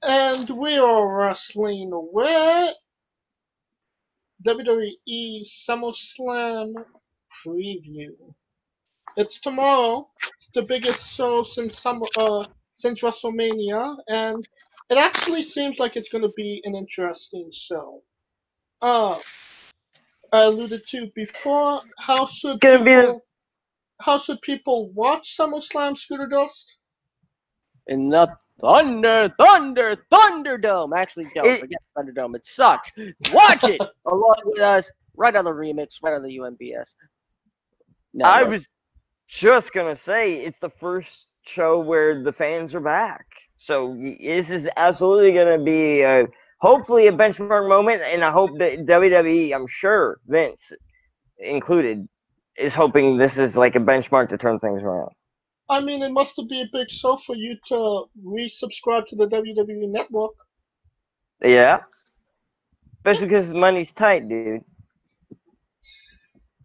And we are wrestling with WWE SummerSlam preview. It's tomorrow. It's the biggest show since WrestleMania, and it actually seems like it's going to be an interesting show. I alluded to before. Gonna be the How should people watch SummerSlam, Scooter Dust? In the ThunderDome. Actually, don't forget ThunderDome. It sucks. Watch it along with us right on the remix, right on the UMBS. I was just gonna say it's the first show where the fans are back, so this is absolutely gonna be hopefully a benchmark moment, and I hope that WWE, I'm sure Vince included, is hoping this is like a benchmark to turn things around. I mean, it must be a big show for you to resubscribe to the WWE Network. Yeah. Especially because the money's tight, dude.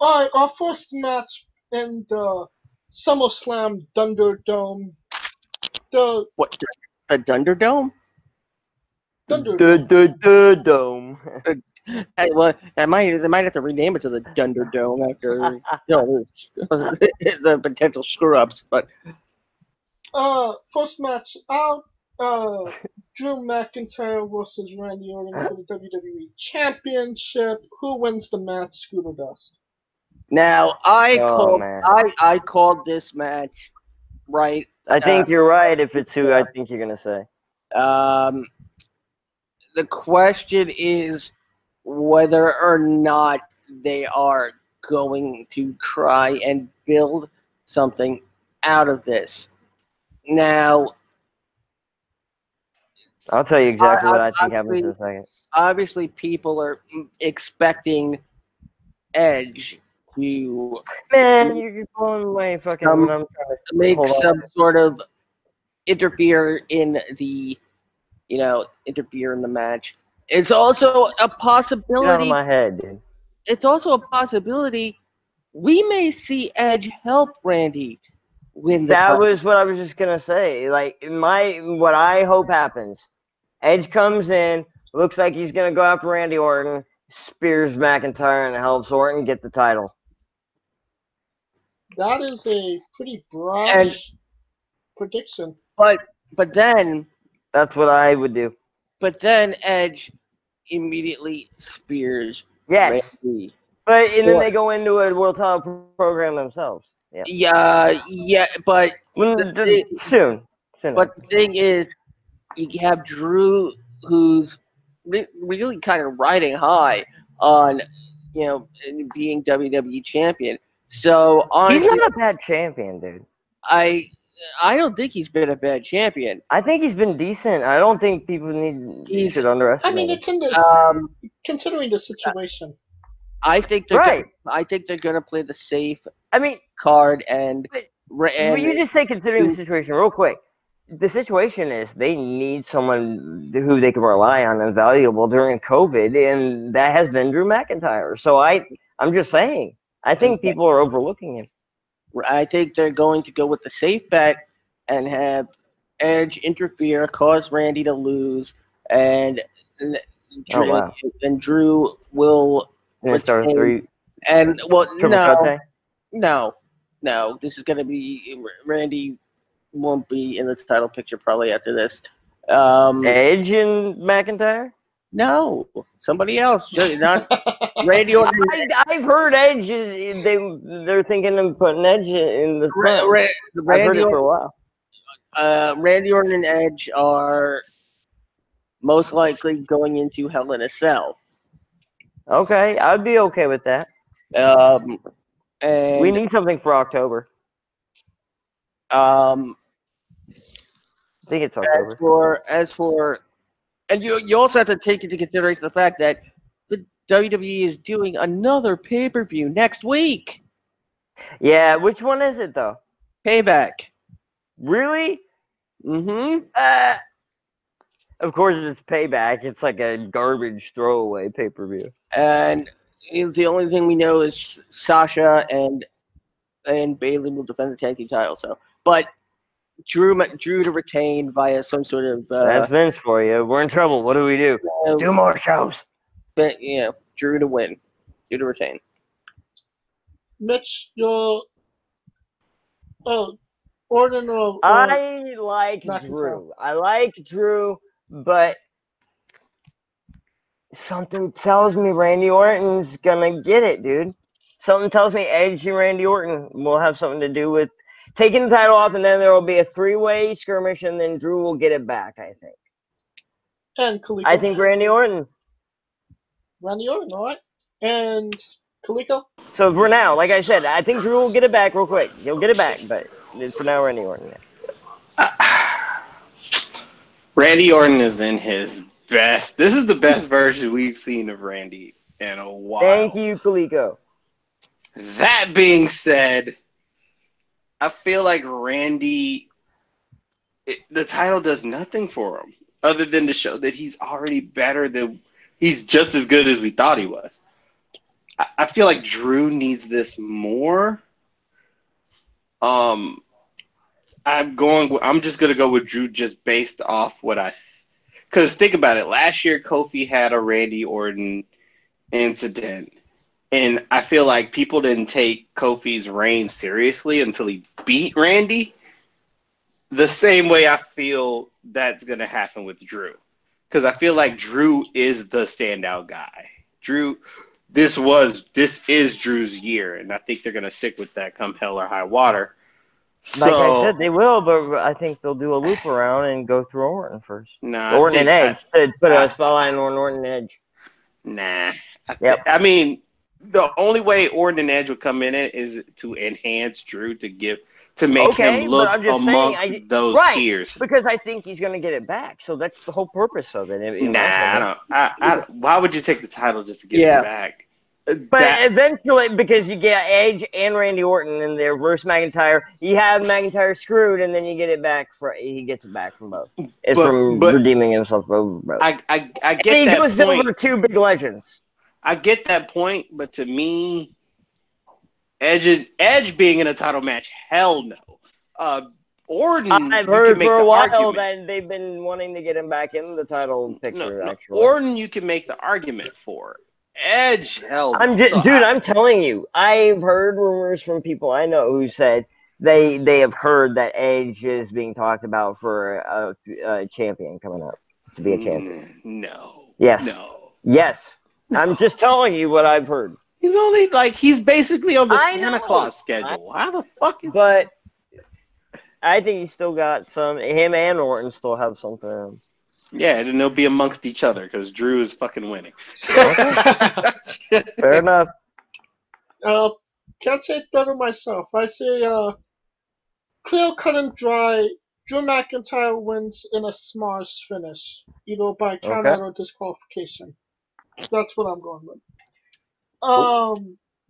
Alright, our first match in the SummerSlam ThunderDome. What? The ThunderDome? The Dome. Hey, well, they might have to rename it to the ThunderDome after the potential screw ups. But first match out. Drew McIntyre versus Randy Orton for the WWE Championship. Who wins the match, Scooter Dust? Now I called this match right. I think you're right. If it's who I think you're gonna say. The question is whether or not they are going to try and build something out of this. Now, I'll tell you exactly what I think happens in a second. Obviously, people are expecting Edge to you're blowing away fucking when I'm trying to make some sort of interfere in the match. It's also a possibility. Get out of my head, dude. It's also a possibility we may see Edge help Randy win the title. That was what I was just gonna say. Like what I hope happens. Edge comes in, looks like he's gonna go after Randy Orton, spears McIntyre, and helps Orton get the title. That is a pretty brash prediction. But then that's what I would do. But then Edge immediately spears Randy. But then they go into a world title program themselves. Yeah, but soon. But the thing is, you have Drew, who's really kind of riding high on, being WWE champion. So honestly, he's not a bad champion, dude. I don't think he's been a bad champion. I think he's been decent. I don't think people should underestimate. I mean, it's in this considering the situation. I think they're gonna play the safe. Card and. But you just say considering the situation real quick. The situation is they need someone who they can rely on and valuable during COVID, and that has been Drew McIntyre. So I'm just saying. I think people are overlooking him. I think they're going to go with the safe bet and have Edge interfere, cause Randy to lose, and Drew will start 3. And no. This is going to be Randy won't be in the title picture probably after this. Edge and McIntyre? No, somebody else. Not Randy Orton. I've heard Edge. They're thinking of putting Edge in the front. I've heard it for a while. Randy Orton and Edge are most likely going into Hell in a Cell. Okay, I'd be okay with that. And we need something for October. I think it's October. And you also have to take into consideration the fact that the WWE is doing another pay-per-view next week. Yeah, which one is it though? Payback. Really? Mm-hmm. Of course it's Payback. It's like a garbage throwaway pay-per-view. And the only thing we know is Sasha and Bayley will defend the tag team title. So, but Drew to retain via some sort of. That's Vince for you. We're in trouble. What do we do? Do more shows. But, Drew to win. Drew to retain. Mitch, your Orton or I like McIntyre? Drew. I like Drew, but something tells me Randy Orton's gonna get it, dude. Something tells me Edge and Randy Orton will have something to do with taking the title off, and then there will be a three-way skirmish, and then Drew will get it back, I think. And Kaliko. I think Randy Orton. Randy Orton, all right. And Kaliko? So for now, like I said, I think Drew will get it back real quick. He'll get it back, but for now, Randy Orton. Randy Orton is in his best. This is the best version we've seen of Randy in a while. Thank you, Kaliko. That being said, I feel like Randy, the title does nothing for him other than to show that he's already better than, he's just as good as we thought he was. I feel like Drew needs this more. I'm just going to go with Drew just based off what because think about it. Last year, Kofi had a Randy Orton incident. And I feel like people didn't take Kofi's reign seriously until he beat Randy. The same way I feel that's going to happen with Drew. Because I feel like Drew is the standout guy. This is Drew's year. And I think they're going to stick with that come hell or high water. Like I said, they will, but I think they'll do a loop around and go through Orton first. Nah, Orton and Edge. Put a spotlight on Orton and Edge. Nah. Yep. I mean, the only way Orton and Edge would come in it is to enhance Drew to make him look amongst those peers. Because I think he's going to get it back. So that's the whole purpose of it. Nah, I don't. Why would you take the title just to get it back? But eventually, because you get Edge and Randy Orton in there versus McIntyre, you have McIntyre screwed, and then you get it back. He gets it back from both. It's from redeeming himself over both. I get and that he goes point. over two big legends. I get that point, but to me, Edge being in a title match, hell no. Orton, I've heard for a while that they've been wanting to get him back in the title picture. Actually, Orton, you can make the argument for. Edge, hell. I'm telling you, I've heard rumors from people I know who said they have heard that Edge is being talked about for a champion coming up to be a champion. No. Yes. No. Yes. I'm just telling you what I've heard. He's basically on the Santa Claus schedule. How the fuck is But I think he's still got him and Orton still have something. Yeah, and they'll be amongst each other because Drew is fucking winning. Fair enough. Can't say it better myself. I say clear cut and dry. Drew McIntyre wins in a Smars finish, either by count out or disqualification. That's what I'm going with.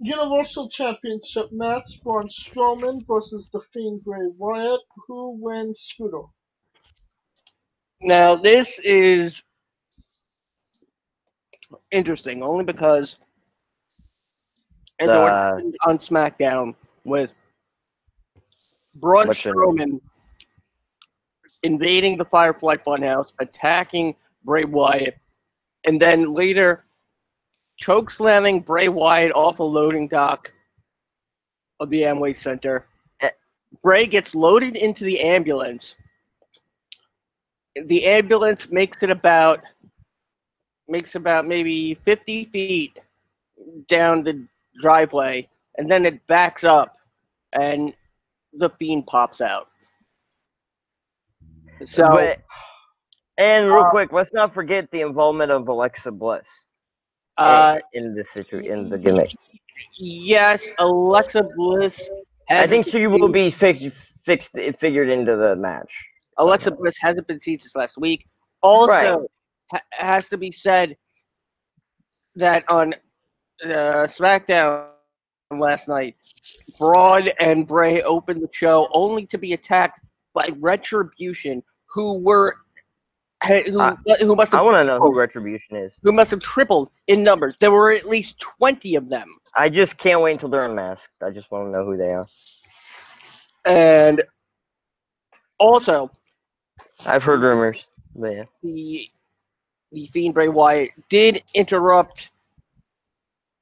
Universal Championship match: Braun Strowman versus The Fiend Bray Wyatt. Who wins, Scooter? Now, this is interesting, only because on SmackDown with Braun Strowman invading the Firefly Funhouse, attacking Bray Wyatt, and then later chokeslamming Bray Wyatt off a loading dock of the Amway Center. Bray gets loaded into the ambulance. The ambulance makes about maybe 50 feet down the driveway, and then it backs up, and the Fiend pops out. So, real quick, let's not forget the involvement of Alexa Bliss in this situation, in the gimmick. Yes, Alexa Bliss. I think she will be figured into the match. Alexa Bliss hasn't been seen since last week. Also, has to be said that on SmackDown last night, Braun and Bray opened the show only to be attacked by Retribution, who must have. I want to know who Retribution is. Who must have tripled in numbers. There were at least 20 of them. I just can't wait until they're unmasked. I just want to know who they are. And Also, I've heard rumors. But yeah. The Fiend Bray Wyatt did interrupt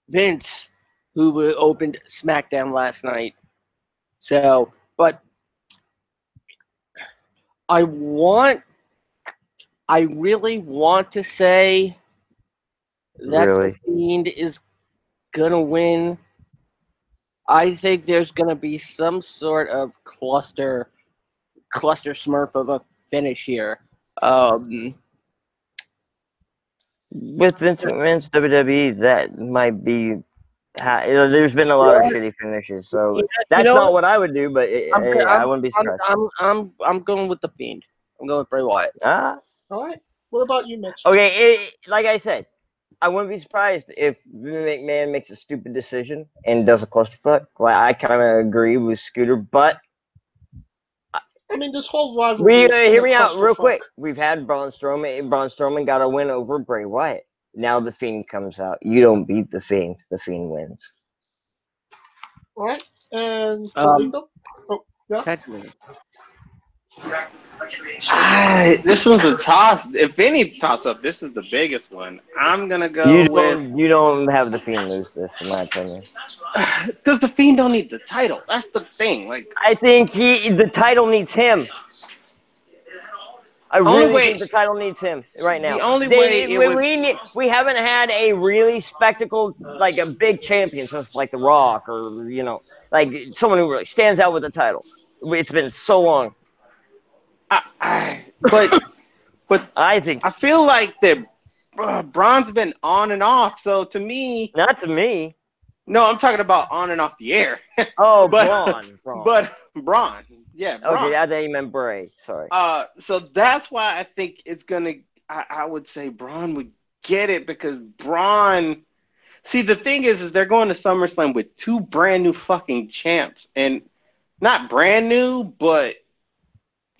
Vince, who opened SmackDown last night. So, but I really want to say that the Fiend is gonna win. I think there's gonna be some sort of cluster smurf of a finish here. With Vince McMahon's WWE, that might be. There's been a lot of shitty finishes, so that's not what I would do. But I wouldn't be surprised. I'm going with the Fiend. I'm going with Bray Wyatt. All right. What about you, Mitch? Okay, like I said, I wouldn't be surprised if McMahon makes a stupid decision and does a clusterfuck. Well, I kind of agree with Scooter, but I mean, this whole rivalry. Hear me out real quick. We've had Braun Strowman. Braun Strowman got a win over Bray Wyatt. Now the Fiend comes out. You don't beat the Fiend. The Fiend wins. All right. And yeah. This one's a toss. If any toss up, this is the biggest one. I'm gonna go You don't have the Fiend lose this, in my opinion. Because the Fiend don't need the title. That's the thing. Like, I think the title needs him. I really think the title needs him right now. The only way we haven't had a really spectacle, like a big champion since like The Rock or like someone who really stands out with the title. It's been so long. But I feel like that Braun's been on and off. So to me, not to me. No, I'm talking about on and off the air. Oh, Braun. But Braun. Yeah, Braun. Okay, I thought you meant Bray. Sorry. So that's why I think it's gonna. I would say Braun would get it because Braun. See, the thing is they're going to SummerSlam with two brand new fucking champs, and not brand new, but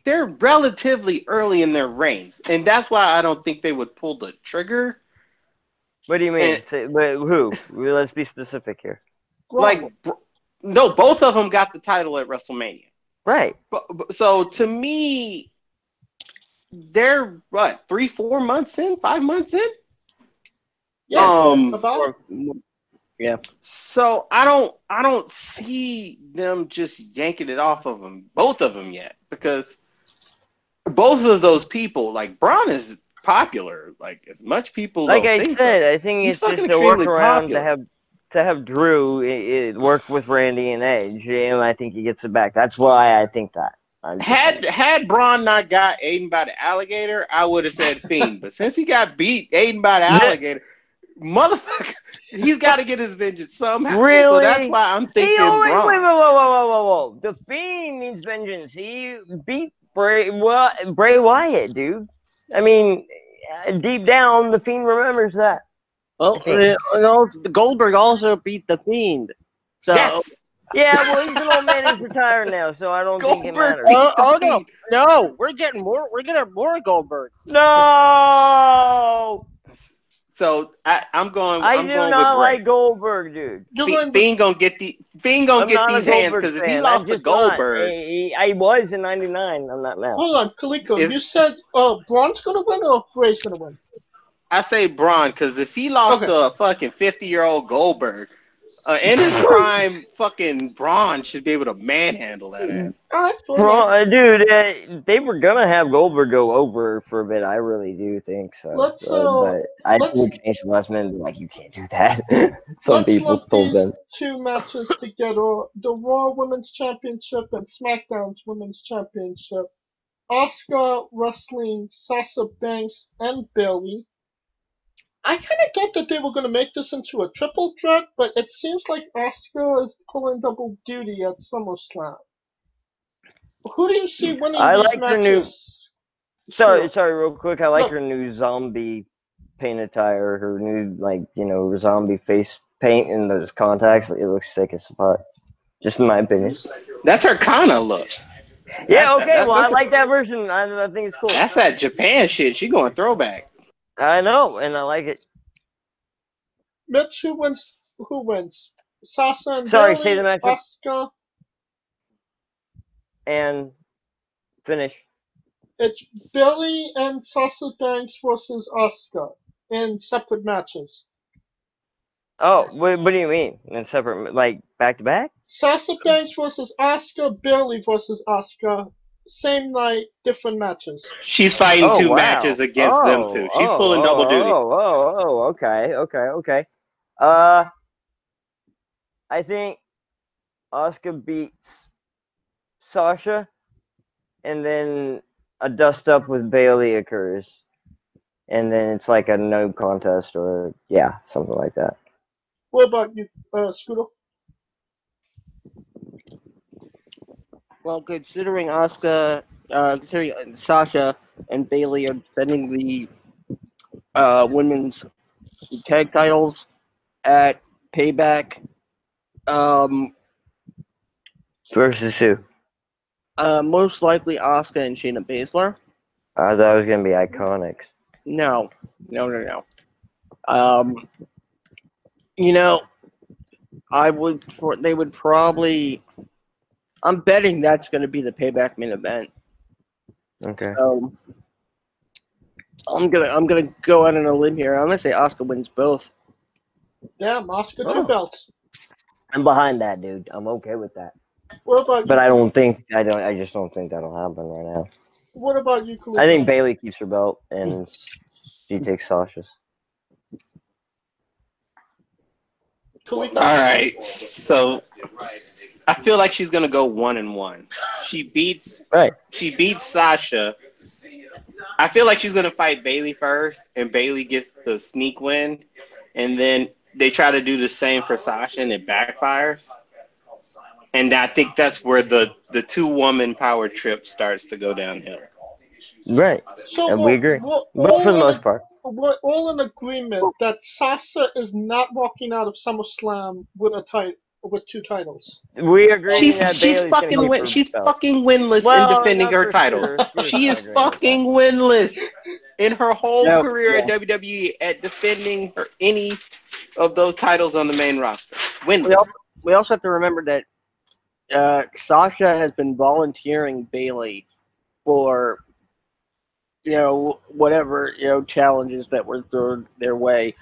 they're relatively early in their reigns, and that's why I don't think they would pull the trigger. What do you mean? But who? Let's be specific here. No, both of them got the title at WrestleMania. Right. So to me, they're 3-4 months in, 5 months in. Yeah. Yeah. So I don't see them just yanking it off of them, both of them yet, because both of those people, like Braun is popular, like as much people. Like I said, I think it's just a workaround to have Drew work with Randy and Edge, and I think he gets it back. That's why I think that. Had Braun not got Aiden by the alligator, I would have said Fiend. But since he got beat Aiden by the alligator, motherfucker, he's got to get his vengeance somehow. Really? So that's why I'm thinking Braun. Wait, whoa. The Fiend needs vengeance. He beat Bray Wyatt, dude. I mean, deep down, the Fiend remembers that. Well, Goldberg also beat the Fiend. So. Yes. Yeah, well, he's an old man who's retired now, so I don't think it matters. No, we're getting more Goldberg. No. So I'm going. I do not like Goldberg, dude. Fiend gonna get these hands because if he lost to Goldberg, I was in '99. I'm not now. Hold on, Kaliko. You said Braun's gonna win or Bray's gonna win? I say Braun because if he lost to a fucking 50-year-old Goldberg, in his prime, fucking Braun should be able to manhandle that ass. Dude, they were gonna have Goldberg go over for a bit. I really do think so. But I would change the last minute. Like, you can't do that. Some people told them. Two matches together: the Raw Women's Championship and SmackDown's Women's Championship. Asuka wrestling Sasha Banks and Bayley. I kind of thought that they were going to make this into a triple threat, but it seems like Asuka is pulling double duty at SummerSlam. Who do you see winning these matches? Sorry, real quick. I like her new zombie paint attire. Her new, zombie face paint and those contacts. It looks sick as fuck. Just in my opinion. That's her kind of look. Yeah, I like that version. I think it's cool. That's that Japan shit. She going throwback. I know, and I like it. Mitch, who wins? Sasha and Sorry, Bayley, say the match. Asuka and Finish. It's Bayley and Sasha Banks versus Asuka in separate matches. Oh, what do you mean? In separate, like back to back? Sasha Banks versus Asuka, Bayley versus Asuka, same night, different matches. She's fighting two wow. matches against them too. She's pulling double duty. Okay. I think Asuka beats Sasha, and then a dust up with Bayley occurs, and then it's like a no contest or something like that. What about you, Scooter? Well, considering Sasha and Bayley are defending the women's tag titles at Payback, Versus who? most likely Asuka and Shayna Baszler. I thought it was gonna be Iconics. No. They would probably. I'm betting that's going to be the Payback main event. Okay. So I'm gonna go out on a limb here. I'm gonna say Asuka wins both. Damn, Asuka 2 belts. I'm behind that, dude. I'm okay with that. What about But you? I just don't think that'll happen right now. What about you, Khalid? I think Bayley keeps her belt and she takes Sasha's. All right, so I feel like she's gonna go 1-1. She beats Sasha. I feel like she's gonna fight Bayley first, and Bayley gets the sneak win, and then they try to do the same for Sasha, and it backfires. And I think that's where the 2-woman power trip starts to go downhill. Right. So and we agree. But for the most part. We're all in agreement that Sasha is not walking out of SummerSlam with 2 titles. We agree. She's fucking winless in defending her title. She is fucking winless in her whole career at WWE at defending any of those titles on the main roster. Winless. We also have to remember that Sasha has been volunteering Bayley for whatever challenges that were thrown their way.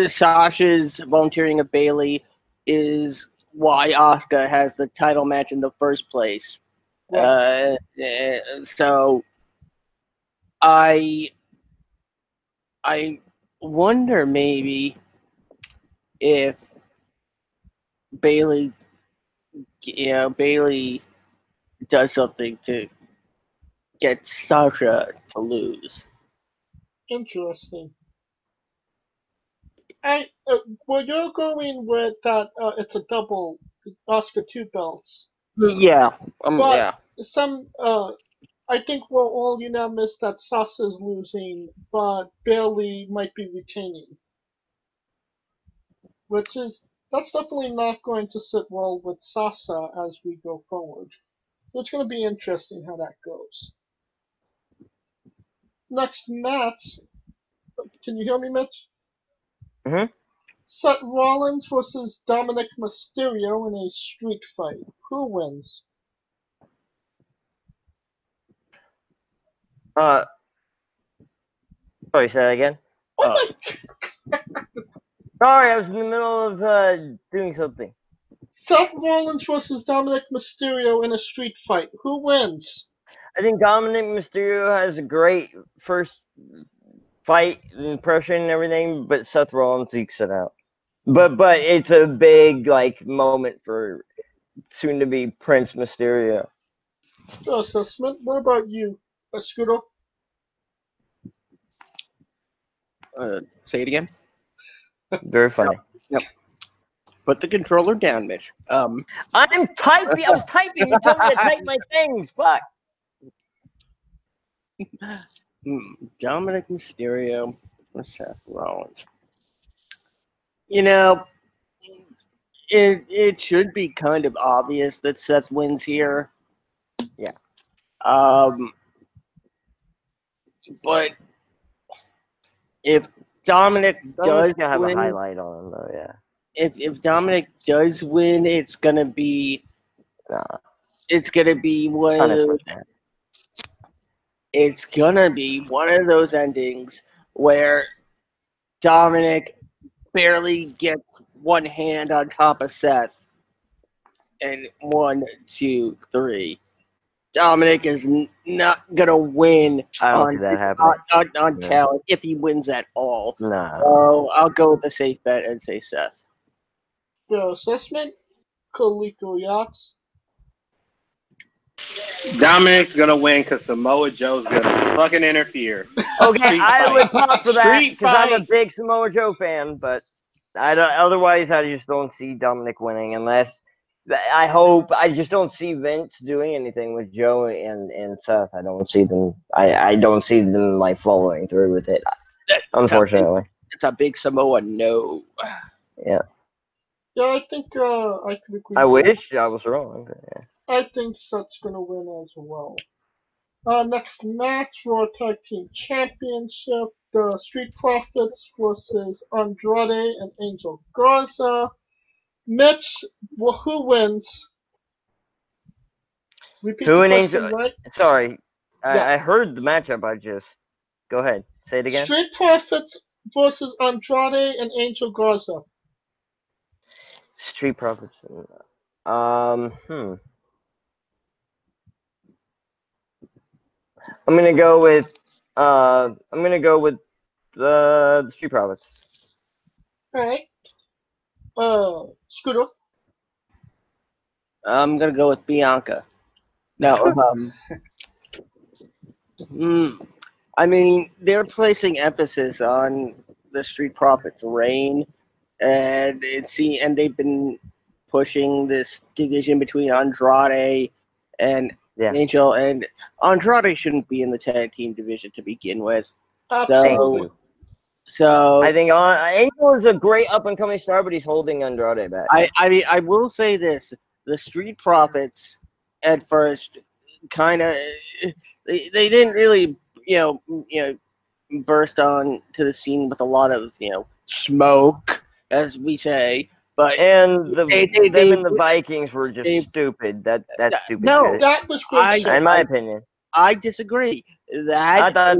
Sasha's volunteering of Bayley is why Asuka has the title match in the first place. Right. So I wonder maybe if Bayley does something to get Sasha to lose. Interesting. Well, you're going with that. It's a double Asuka 2 belts. Yeah. But I think we're all unanimous that Sasha's losing, but Bayley might be retaining. That's definitely not going to sit well with Sasha as we go forward. It's going to be interesting how that goes. Next match. Can you hear me, Mitch? Mm-hmm. Seth Rollins versus Dominic Mysterio in a street fight. Who wins? Sorry, say that again. Oh my God. Sorry, I was in the middle of doing something. Seth Rollins versus Dominic Mysterio in a street fight. Who wins? I think Dominic Mysterio has a great first fight impression and everything, but Seth Rollins ekes it out. But it's a big moment for soon to be Prince Mysterio. Assessment. What about you, Scooter? Say it again. Very funny. Yep. Put the controller down, Mitch. I'm typing. I was typing. You told me to type my things. Fuck. Dominic Mysterio or Seth Rollins. It should be kind of obvious that Seth wins here. Yeah. But if Dominic does have win, a highlight on him, though, yeah. If Dominic does win, it's gonna be it's gonna be one of those endings where Dominic barely gets one hand on top of Seth, and 1, 2, 3. Dominic is not gonna win on talent if he wins at all. No. So I'll go with the safe bet and say Seth. The assessment, Kaliko Yachts. Dominic's gonna win because Samoa Joe's gonna fucking interfere. Okay, I would pop for that because I'm a big Samoa Joe fan, but otherwise I just don't see Dominic winning unless I just don't see Vince doing anything with Joe and Seth. I don't see them. I don't see them like following through with it. Unfortunately, it's a big Samoa no. Yeah. Yeah, I think I could agree. I wish I was wrong. Yeah. I think Seth's gonna win as well. Next match, Raw Tag Team Championship, the Street Profits versus Andrade and Angel Garza. Mitch, who wins? Repeat who the and question, Angel? right? Sorry, Yeah. I heard the matchup. Go ahead, say it again. Street Profits versus Andrade and Angel Garza. Street Profits. I'm gonna go with the Street Profits. All right. Scooter. I'm gonna go with Bianca. No. I mean, they're placing emphasis on the Street Profits' reign, and they've been pushing this division between Andrade and Angel, and Andrade shouldn't be in the tag team division to begin with. Absolutely. So I think Angel is a great up and coming star, but he's holding Andrade back. I mean, I will say this: the Street Profits at first kind of they didn't really burst on to the scene with a lot of smoke, as we say. But the Vikings were just stupid. That's stupid. No, shit. That was great. In my opinion, I disagree. I thought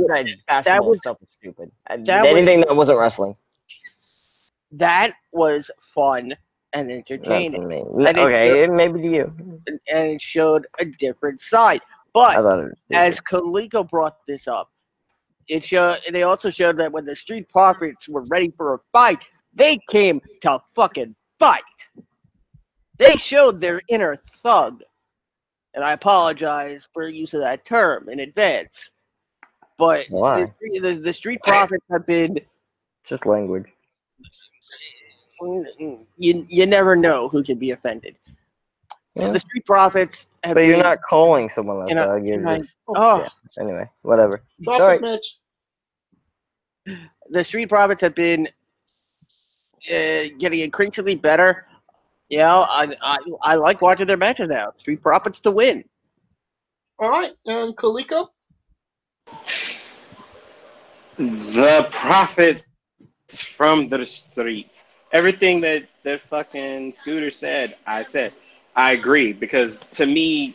basketball stuff was stupid. Anything that wasn't wrestling. That was fun and entertaining. Maybe to you. And it showed a different side. But as Kaliko brought this up, they also showed that when the Street Profits were ready for a fight, they came to fucking fight. They showed their inner thug. And I apologize for use of that term in advance. But the Street Profits have been just language. You never know who can be offended. Yeah. The Street Profits have But you're not calling someone like that. Anyway, whatever. Drop it, Mitch. The Street Profits have been getting increasingly better. I like watching their matches now. Street Profits to win. All right, and Kaliko? The Profits from the streets. Everything that fucking Scooter said, I agree, because to me,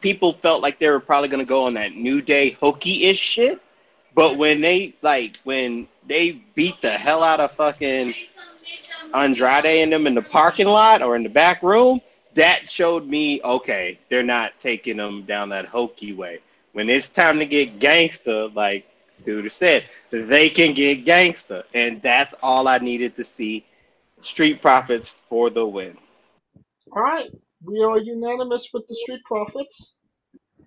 people felt like they were probably gonna go on that New Day hokey-ish shit, but when they beat the hell out of fucking Andrade and them in the parking lot or in the back room, that showed me, okay, they're not taking them down that hokey way. When it's time to get gangster, like Scooter said, they can get gangster, and that's all I needed to see. Street Profits for the win. All right, we are unanimous with the Street Profits.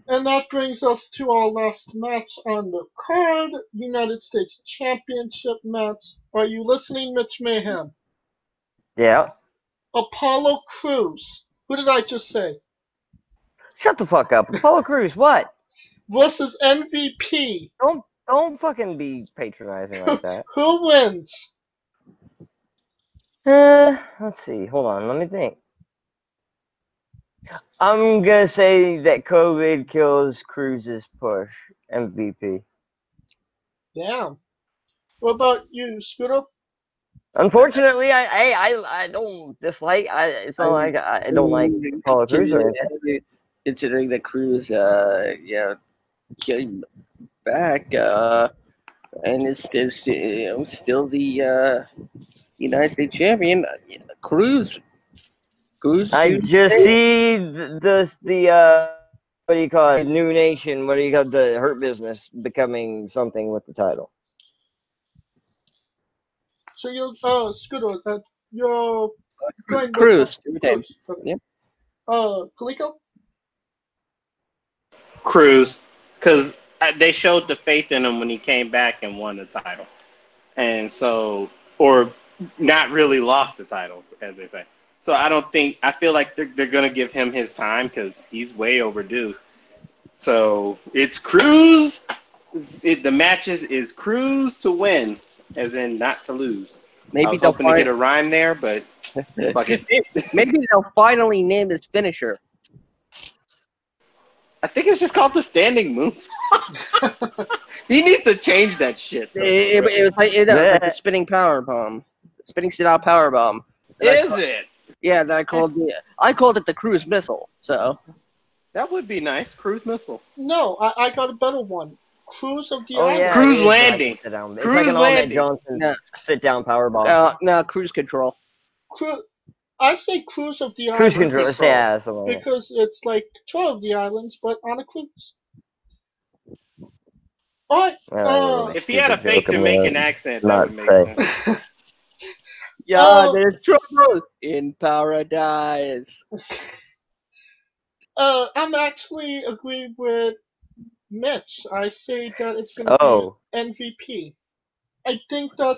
And that brings us to our last match on the card, United States Championship match. Are you listening, Mitch Mayhem? Yeah. Apollo Crews. Who did I just say? Shut the fuck up. Apollo Crews, what? Versus MVP. Don't fucking be patronizing like that. Who wins? Let's see. Hold on. Let me think. I'm gonna say that COVID kills Cruz's push. MVP. Damn. What about you, Scooter? Unfortunately, I don't dislike. It's not like I don't like Apollo Crews or anything. Considering that Crews, came back, and is still the United States champion. Crews. I just see the what do you call it? New Nation. What do you call the Hurt Business becoming something with the title? So you're Scooter, you're going Crews. with Crews. Okay. Yep. Kaliko? Crews, because they showed the faith in him when he came back and won the title, and so or not really lost the title, as they say. So I feel like they're gonna give him his time because he's way overdue. So it's Crews. The matches is Crews to win, as in not to lose. Maybe I was hoping to get a rhyme there, but fuck it. Maybe they'll finally name his finisher. I think it's just called the Standing Moonsault. He needs to change that shit. It was like the spinning power bomb, spinning sit out power bomb. Is it? Yeah, that I called it the cruise missile. So that would be nice, cruise missile. No, I got a better one. Cruise of the Island. Yeah, cruise landing. It's like an Ahmed Johnson sit down power bomb. No, cruise control. I say Cruise of the Cruise Island. control. Yeah, because it's like tour of the islands, but on a cruise. Alright. If he had a fake Jamaican accent, that would make sense. There's trouble in paradise. I'm actually agreeing with Mitch. I say that it's going to be MVP. I think that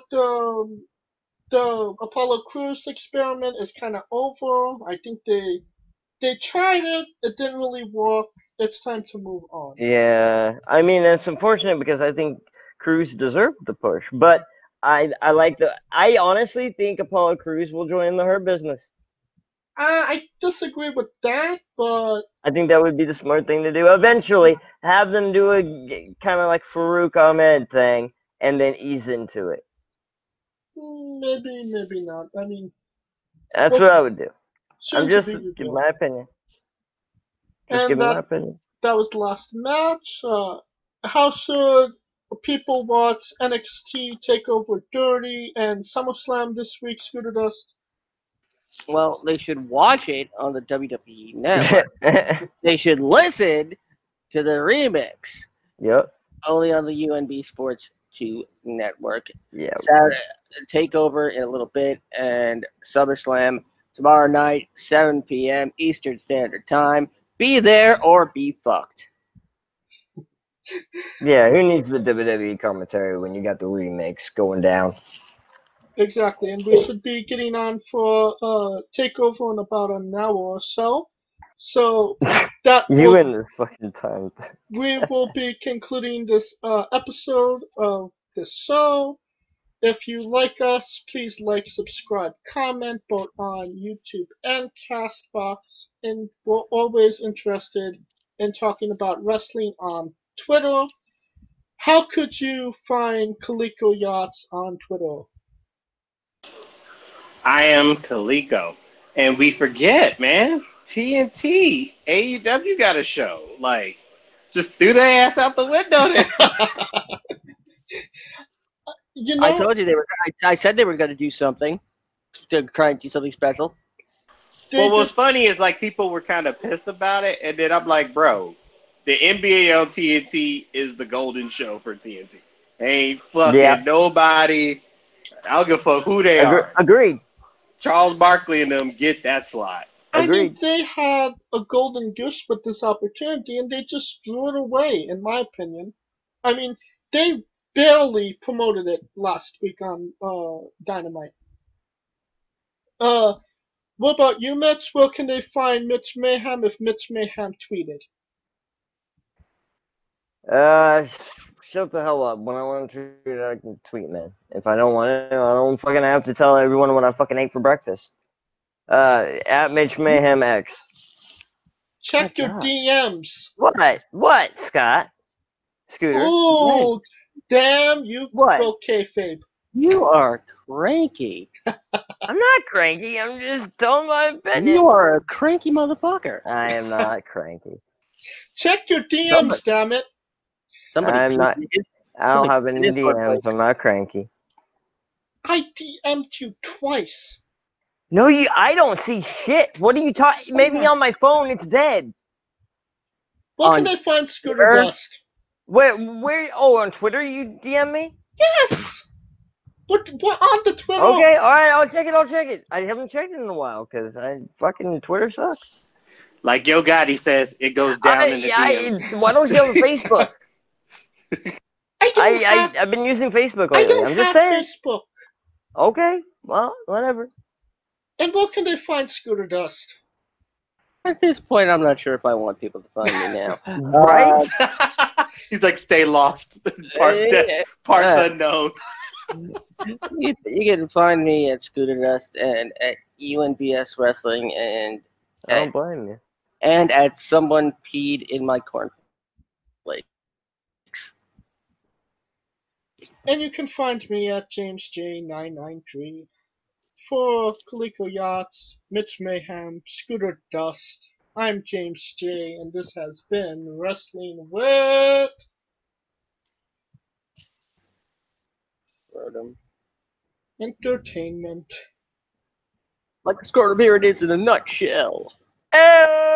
the Apollo Crews experiment is kind of over. I think they tried it. It didn't really work. It's time to move on. Yeah, I mean it's unfortunate because I think Crews deserved the push, but I honestly think Apollo Crews will join the Hurt Business. I disagree with that, but I think that would be the smart thing to do. Eventually, have them do a kind of like Farouk Ahmed thing, and then ease into it. Maybe not. I mean, that's what I would do. I'm just giving my opinion. That was the last match. How should people watch NXT Takeover 30 and SummerSlam this week, Scooter Dust? Well, they should watch it on the WWE Network. They should listen to the remix. Yep. Only on the UNB Sports 2 network. Yeah. Saturday, Takeover in a little bit, and SummerSlam tomorrow night, 7 p.m. Eastern Standard Time. Be there or be fucked. Yeah, who needs the WWE commentary when you got the remix going down? Exactly, and we should be getting on for Takeover in about an hour or so. So that you in this fucking time. We will be concluding this episode of the show. If you like us, please like, subscribe, comment both on YouTube and Castbox. And we're always interested in talking about wrestling on Twitter. How could you find Kaliko Yachts on Twitter? I am Kaliko. And we forget, man. TNT, AEW got a show. Like, just threw their ass out the window there. You know, I told you they were. I said they were going to do something. To try and do something special. Well, what's funny is like people were kind of pissed about it, and then I'm like, bro, the NBA on TNT is the golden show for TNT. Ain't fucking nobody. I don't give a fuck who they are. Agreed. Charles Barkley and them get that slot. I mean, they had a golden goose with this opportunity, and they just threw it away, in my opinion. I mean, they barely promoted it last week on Dynamite. What about you, Mitch? Where can they find Mitch Mayhem if Mitch Mayhem tweeted? Shut the hell up. When I want to tweet, I can tweet, man. If I don't want to, I don't fucking have to tell everyone what I fucking ate for breakfast. At Mitch Mayhem X. Check your DMs. What, Scott? Scooter? Oh, damn, you what? broke kayfabe. You are cranky. I'm not cranky. I'm just telling my opinion. You are a cranky motherfucker. I am not cranky. Check your DMs, damn it. I'm not. I don't have any DMs. I'm not cranky. I DM'd you twice. No, I don't see shit. What are you talking? Maybe on my phone it's dead. Where can I find Scooter Dust? Where? Oh, on Twitter you DM me? Yes! What on the Twitter? Okay, alright, I'll check it. I haven't checked it in a while, because fucking Twitter sucks. Like Yo Gotti says, it goes down in the DMs. Why don't you have a Facebook? I've been using Facebook lately. I'm just saying. Facebook. Okay, well, whatever. And where can they find Scooter Dust? At this point, I'm not sure if I want people to find me now. Right? He's like, stay lost. Parts unknown. You can find me at Scooter Dust and at UNBS Wrestling and I don't blame you. And at someone peed in my cornflakes. And you can find me at JamesJ993 for Coleco Yachts, Mitch Mayhem, Scooter Dust. I'm James J, and this has been Wrestling with Entertainment. Like a score of here it is in a nutshell. Oh!